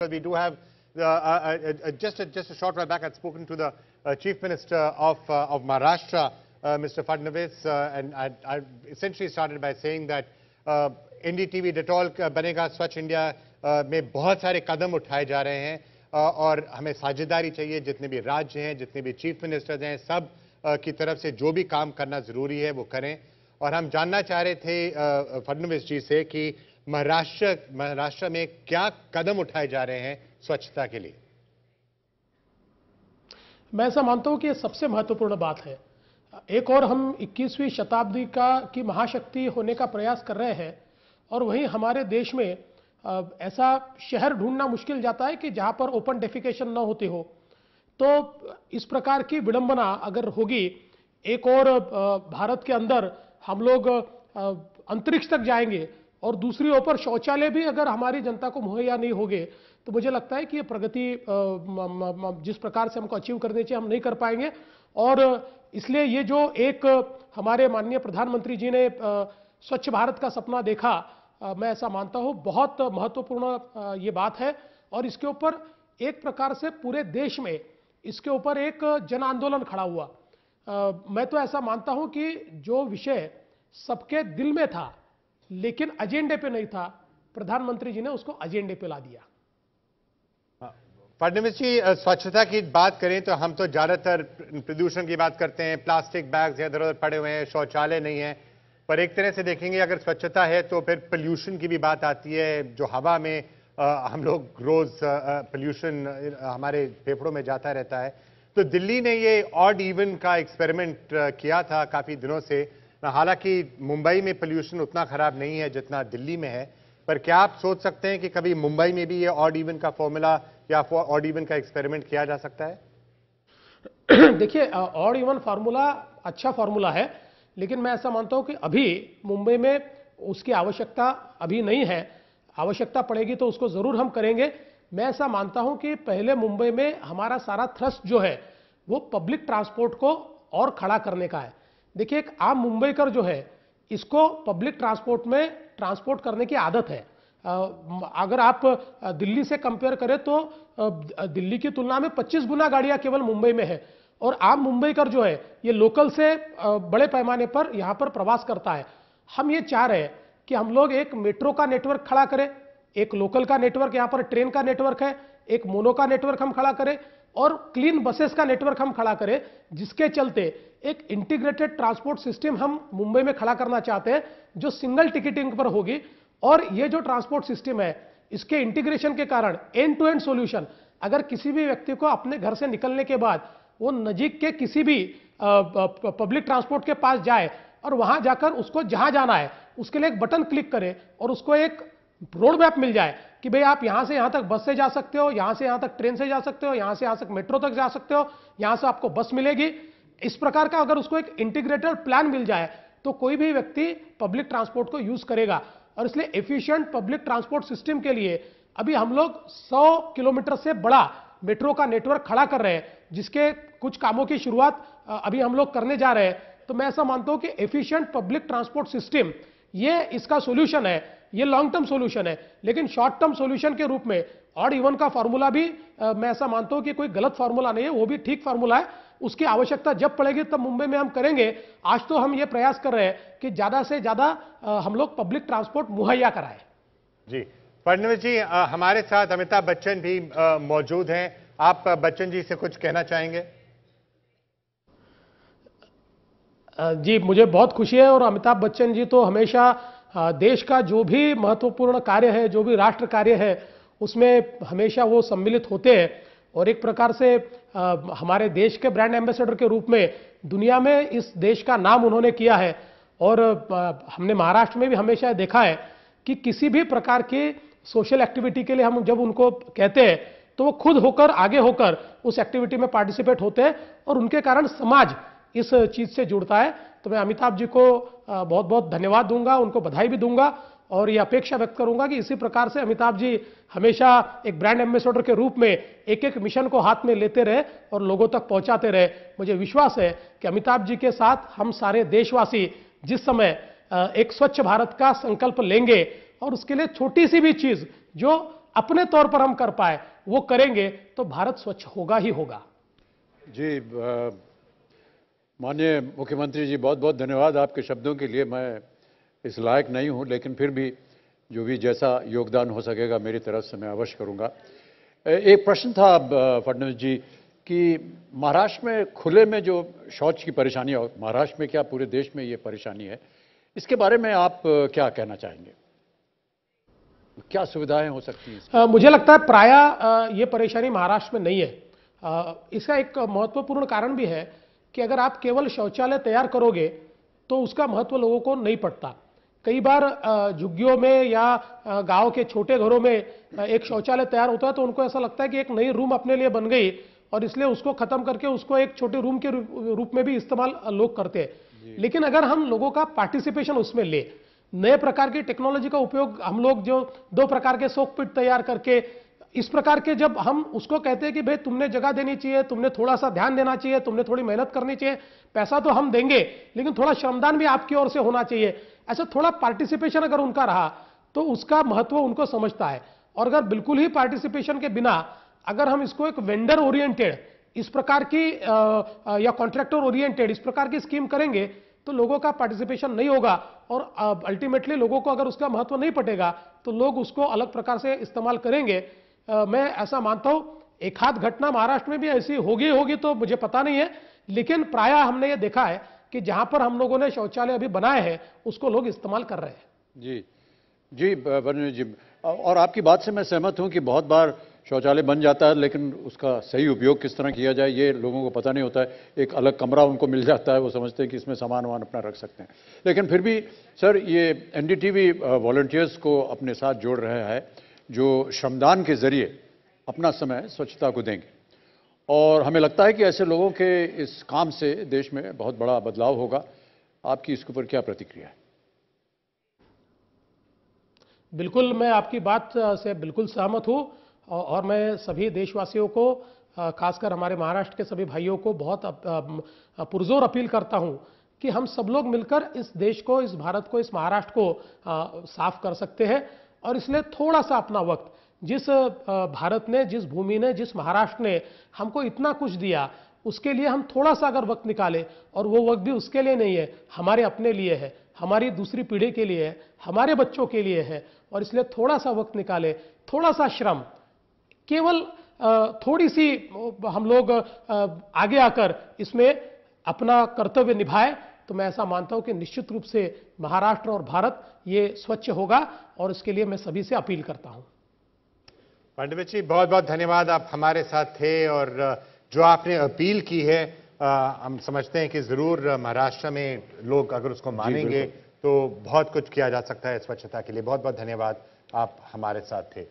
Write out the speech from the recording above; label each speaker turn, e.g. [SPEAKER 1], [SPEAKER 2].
[SPEAKER 1] We do have just a short while back I'd spoken to the Chief Minister of Maharashtra, Mr. Fadnavis, and I essentially started by saying that NDTV Dettol बनेगा स्वच्छ India में बहुत सारे कदम उठाए जा रहे हैं और हमें साझेदारी चाहिए। जितने भी राज्य हैं, जितने भी चीफ मिनिस्टर्स हैं, सब की तरफ से जो भी काम करना जरूरी है वो करें। और हम जानना चाह रहे थे फडणवीस जी से कि महाराष्ट्र में क्या कदम उठाए जा रहे हैं स्वच्छता के लिए।
[SPEAKER 2] मैं ऐसा मानता हूं कि यह सबसे महत्वपूर्ण बात है। एक और हम 21वीं शताब्दी की महाशक्ति होने का प्रयास कर रहे हैं और वहीं हमारे देश में ऐसा शहर ढूंढना मुश्किल जाता है कि जहां पर ओपन डेफिकेशन न होती हो। तो इस प्रकार की विडंबना अगर होगी, एक और भारत के अंदर हम लोग अंतरिक्ष तक जाएंगे और दूसरी ओर शौचालय भी अगर हमारी जनता को मुहैया नहीं होंगे, तो मुझे लगता है कि ये प्रगति जिस प्रकार से हमको अचीव करनी चाहिए हम नहीं कर पाएंगे। और इसलिए ये जो एक हमारे माननीय प्रधानमंत्री जी ने स्वच्छ भारत का सपना देखा, मैं ऐसा मानता हूं बहुत महत्वपूर्ण ये बात है। और इसके ऊपर एक प्रकार से पूरे देश में इसके ऊपर एक जन आंदोलन खड़ा हुआ। मैं तो ऐसा मानता हूं कि जो विषय सबके दिल में था लेकिन एजेंडे पे नहीं था, प्रधानमंत्री जी ने उसको एजेंडे पे ला दिया।
[SPEAKER 1] फडणवीस जी, स्वच्छता की बात करें तो हम तो ज्यादातर प्रदूषण की बात करते हैं, प्लास्टिक बैग्स इधर उधर पड़े हुए हैं, शौचालय नहीं है। पर एक तरह से देखेंगे अगर स्वच्छता है तो फिर पोल्यूशन की भी बात आती है। जो हवा में हम लोग रोज पोल्यूशन हमारे फेफड़ों में जाता रहता है। तो दिल्ली ने ये ऑड इवन का एक्सपेरिमेंट किया था काफी दिनों से। हालांकि मुंबई में पोल्यूशन उतना खराब नहीं है जितना दिल्ली में है, पर क्या आप सोच सकते हैं कि कभी मुंबई में भी ये ऑड इवन का फॉर्मूला या ऑड इवन का एक्सपेरिमेंट किया जा सकता है?
[SPEAKER 2] देखिए, ऑड इवन फार्मूला अच्छा फार्मूला है, लेकिन मैं ऐसा मानता हूं कि अभी मुंबई में उसकी आवश्यकता अभी नहीं है। आवश्यकता पड़ेगी तो उसको जरूर हम करेंगे। मैं ऐसा मानता हूं कि पहले मुंबई में हमारा सारा थ्रस्ट जो है वो पब्लिक ट्रांसपोर्ट को और खड़ा करने का है। देखिए, एक आम मुंबईकर जो है इसको पब्लिक ट्रांसपोर्ट में ट्रांसपोर्ट करने की आदत है। अगर आप दिल्ली से कंपेयर करें तो दिल्ली की तुलना में 25 गुना गाड़ियां केवल मुंबई में है। और आम मुंबईकर जो है ये लोकल से बड़े पैमाने पर यहां पर प्रवास करता है। हम ये चाह रहे हैं कि हम लोग एक मेट्रो का नेटवर्क खड़ा करें, एक लोकल का नेटवर्क, यहां पर ट्रेन का नेटवर्क है, एक मोनो का नेटवर्क हम खड़ा करें और क्लीन बसेस का नेटवर्क हम खड़ा करें, जिसके चलते एक इंटीग्रेटेड ट्रांसपोर्ट सिस्टम हम मुंबई में खड़ा करना चाहते हैं जो सिंगल टिकटिंग पर होगी। और ये जो ट्रांसपोर्ट सिस्टम है इसके इंटीग्रेशन के कारण एंड टू एंड सॉल्यूशन, अगर किसी भी व्यक्ति को अपने घर से निकलने के बाद वो नजीक के किसी भी पब्लिक ट्रांसपोर्ट के पास जाए और वहां जाकर उसको जहां जाना है उसके लिए एक बटन क्लिक करे और उसको एक रोड मैप मिल जाए कि भाई आप यहां से यहां तक बस से जा सकते हो, यहां से यहां तक ट्रेन से जा सकते हो, यहां से यहां तक मेट्रो तक जा सकते हो, यहां से आपको बस मिलेगी। इस प्रकार का अगर उसको एक इंटीग्रेटेड प्लान मिल जाए तो कोई भी व्यक्ति पब्लिक ट्रांसपोर्ट को यूज करेगा। और इसलिए एफिशिएंट पब्लिक ट्रांसपोर्ट सिस्टम के लिए अभी हम लोग 100 किलोमीटर से बड़ा मेट्रो का नेटवर्क खड़ा कर रहे हैं, जिसके कुछ कामों की शुरुआत अभी हम लोग करने जा रहे हैं। तो मैं ऐसा मानता हूं कि एफिशिएंट पब्लिक ट्रांसपोर्ट सिस्टम ये इसका सॉल्यूशन है, ये लॉन्ग टर्म सॉल्यूशन है। लेकिन शॉर्ट टर्म सॉल्यूशन के रूप में ऑड इवन का फार्मूला भी मैं ऐसा मानता हूं कि कोई गलत फार्मूला नहीं है, वो भी ठीक फार्मूला है। उसकी आवश्यकता जब पड़ेगी तब मुंबई में हम करेंगे। आज तो हम ये प्रयास कर रहे हैं कि ज्यादा से ज्यादा हम लोग पब्लिक ट्रांसपोर्ट मुहैया कराएं।
[SPEAKER 1] जी फडणवीस जी, हमारे साथ अमिताभ बच्चन भी मौजूद हैं। आप बच्चन जी से कुछ कहना चाहेंगे?
[SPEAKER 2] जी, मुझे बहुत खुशी है। और अमिताभ बच्चन जी तो हमेशा देश का जो भी महत्वपूर्ण कार्य है, जो भी राष्ट्र कार्य है, उसमें हमेशा वो सम्मिलित होते हैं। और एक प्रकार से हमारे देश के ब्रांड एम्बेसडर के रूप में दुनिया में इस देश का नाम उन्होंने किया है। और हमने महाराष्ट्र में भी हमेशा देखा है कि किसी भी प्रकार की सोशल एक्टिविटी के लिए हम जब उनको कहते हैं तो वो खुद होकर आगे होकर उस एक्टिविटी में पार्टिसिपेट होते हैं और उनके कारण समाज इस चीज से जुड़ता है। तो मैं अमिताभ जी को बहुत बहुत धन्यवाद दूंगा, उनको बधाई भी दूंगा और ये अपेक्षा व्यक्त करूंगा कि इसी प्रकार से अमिताभ जी हमेशा एक ब्रांड एम्बेसडर के रूप में एक एक मिशन को हाथ में लेते रहे और लोगों तक पहुंचाते रहे। मुझे विश्वास है कि अमिताभ जी के साथ हम सारे देशवासी जिस समय एक स्वच्छ भारत का संकल्प लेंगे और उसके लिए छोटी सी भी चीज जो अपने तौर पर हम कर पाए, वो करेंगे तो भारत स्वच्छ होगा ही होगा।
[SPEAKER 3] जी, माननीय मुख्यमंत्री जी, बहुत बहुत धन्यवाद आपके शब्दों के लिए। मैं इस लायक नहीं हूं, लेकिन फिर भी जो भी जैसा योगदान हो सकेगा मेरी तरफ से मैं अवश्य करूंगा। एक प्रश्न था फडणवीस जी कि महाराष्ट्र में खुले में जो शौच की परेशानी है, महाराष्ट्र में क्या पूरे देश में ये परेशानी है, इसके बारे में आप क्या कहना चाहेंगे? क्या सुविधाएं हो सकती हैं?
[SPEAKER 2] मुझे लगता है प्रायः ये परेशानी महाराष्ट्र में नहीं है। इसका एक महत्वपूर्ण कारण भी है कि अगर आप केवल शौचालय तैयार करोगे तो उसका महत्व लोगों को नहीं पड़ता। कई बार झुग्गियों में या गांव के छोटे घरों में एक शौचालय तैयार होता है तो उनको ऐसा लगता है कि एक नई रूम अपने लिए बन गई और इसलिए उसको खत्म करके उसको एक छोटे रूम के रूप में भी इस्तेमाल लोग करते हैं। लेकिन अगर हम लोगों का पार्टिसिपेशन उसमें ले, नए प्रकार की टेक्नोलॉजी का उपयोग, हम लोग जो 2 प्रकार के सोक पिट तैयार करके इस प्रकार के, जब हम उसको कहते हैं कि भाई तुमने जगह देनी चाहिए, तुमने थोड़ा सा ध्यान देना चाहिए, तुमने थोड़ी मेहनत करनी चाहिए, पैसा तो हम देंगे लेकिन थोड़ा श्रमदान भी आपकी ओर से होना चाहिए, ऐसा थोड़ा पार्टिसिपेशन अगर उनका रहा तो उसका महत्व उनको समझता है। और अगर बिल्कुल ही पार्टिसिपेशन के बिना अगर हम इसको एक वेंडर ओरिएंटेड इस प्रकार की या कॉन्ट्रैक्टर ओरिएंटेड इस प्रकार की स्कीम करेंगे तो लोगों का पार्टिसिपेशन नहीं होगा और अल्टीमेटली लोगों को अगर उसका महत्व नहीं पड़ेगा तो लोग उसको अलग प्रकार से इस्तेमाल करेंगे। मैं ऐसा मानता हूं, एक आध घटना महाराष्ट्र में भी ऐसी होगी तो मुझे पता नहीं है, लेकिन प्रायः हमने ये देखा है कि जहां पर हम लोगों ने शौचालय अभी बनाए हैं उसको लोग इस्तेमाल कर रहे हैं।
[SPEAKER 3] जी जी फडणवीस जी, और आपकी बात से मैं सहमत हूं कि बहुत बार शौचालय बन जाता है लेकिन उसका सही उपयोग किस तरह किया जाए ये लोगों को पता नहीं होता है। एक अलग कमरा उनको मिल जाता है, वो समझते हैं कि इसमें सामान वामान अपना रख सकते हैं। लेकिन फिर भी सर, ये एनडीटीवी वॉलंटियर्स को अपने साथ जोड़ रहा है जो श्रमदान के जरिए अपना समय स्वच्छता को देंगे, और हमें लगता है कि ऐसे लोगों के इस काम से देश में बहुत बड़ा बदलाव होगा। आपकी इसके ऊपर क्या प्रतिक्रिया है?
[SPEAKER 2] बिल्कुल, मैं आपकी बात से बिल्कुल सहमत हूं और मैं सभी देशवासियों को, खासकर हमारे महाराष्ट्र के सभी भाइयों को बहुत पुरजोर अपील करता हूं कि हम सब लोग मिलकर इस देश को, इस भारत को, इस महाराष्ट्र को साफ कर सकते हैं। और इसलिए थोड़ा सा अपना वक्त, जिस भारत ने, जिस भूमि ने, जिस महाराष्ट्र ने हमको इतना कुछ दिया, उसके लिए हम थोड़ा सा अगर वक्त निकालें, और वो वक्त भी उसके लिए नहीं है, हमारे अपने लिए है, हमारी दूसरी पीढ़ी के लिए है, हमारे बच्चों के लिए है, और इसलिए थोड़ा सा वक्त निकालें, थोड़ा सा श्रम, केवल थोड़ी सी हम लोग आगे आकर इसमें अपना कर्तव्य निभाए तो मैं ऐसा मानता हूं कि निश्चित रूप से महाराष्ट्र और भारत ये स्वच्छ होगा, और इसके लिए मैं सभी से अपील करता हूं।
[SPEAKER 1] फडणवीस जी, बहुत बहुत धन्यवाद, आप हमारे साथ थे। और जो आपने अपील की है, हम समझते हैं कि जरूर महाराष्ट्र में लोग अगर उसको मानेंगे तो बहुत कुछ किया जा सकता है स्वच्छता के लिए। बहुत बहुत धन्यवाद, आप हमारे साथ थे।